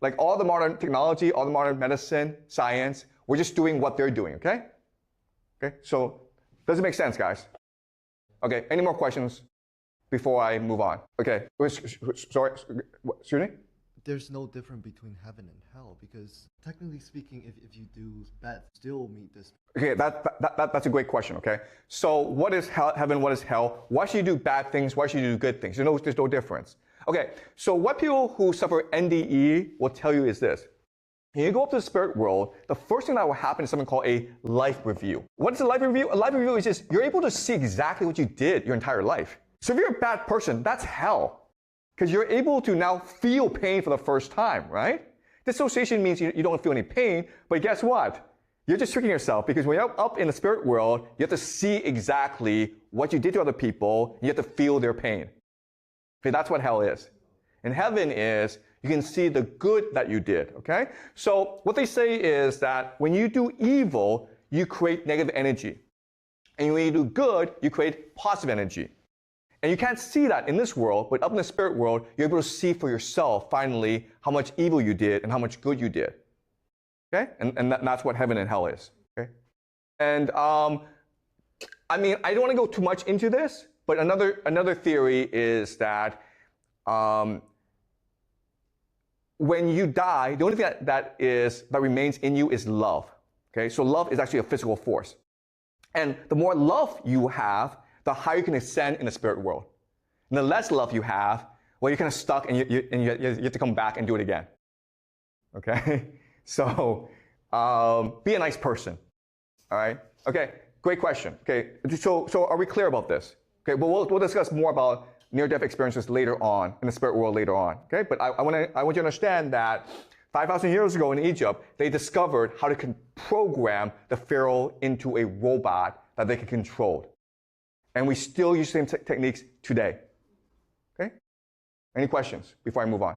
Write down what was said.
Like all the modern technology, all the modern medicine, science, we're just doing what they're doing, okay? Okay, so does it make sense, guys? Okay, any more questions before I move on? Okay, sorry, excuse me? There's no difference between heaven and hell because technically speaking, if you do bad, still meet this. Okay, that's a great question, okay? So what is heaven, what is hell? Why should you do bad things? Why should you do good things? There's no difference. Okay, so what people who suffer NDE will tell you is this. When you go up to the spirit world, the first thing that will happen is something called a life review. What is a life review? A life review is just, you're able to see exactly what you did your entire life. So if you're a bad person, that's hell. Because you're able to now feel pain for the first time, right? Dissociation means you don't feel any pain, but guess what? You're just tricking yourself because when you're up in the spirit world, you have to see exactly what you did to other people, and you have to feel their pain. Okay, that's what hell is. And heaven is, you can see the good that you did, okay? So what they say is that when you do evil, you create negative energy. And when you do good, you create positive energy. And you can't see that in this world, but up in the spirit world, you're able to see for yourself, finally, how much evil you did and how much good you did. Okay? And that's what heaven and hell is. Okay? And, I mean, I don't want to go too much into this, but another theory is that when you die, the only thing that remains in you is love. Okay? So love is actually a physical force. And the more love you have, the higher you can ascend in the spirit world. And the less love you have, well, you're kind of stuck and you have to come back and do it again. Okay? So, be a nice person. All right? Okay, great question. Okay, so are we clear about this? Okay, but we'll discuss more about near-death experiences later on, in the spirit world later on. Okay, but I want you to understand that 5,000 years ago in Egypt, they discovered how to program the pharaoh into a robot that they could control. And we still use the same techniques today. Okay? Any questions before I move on?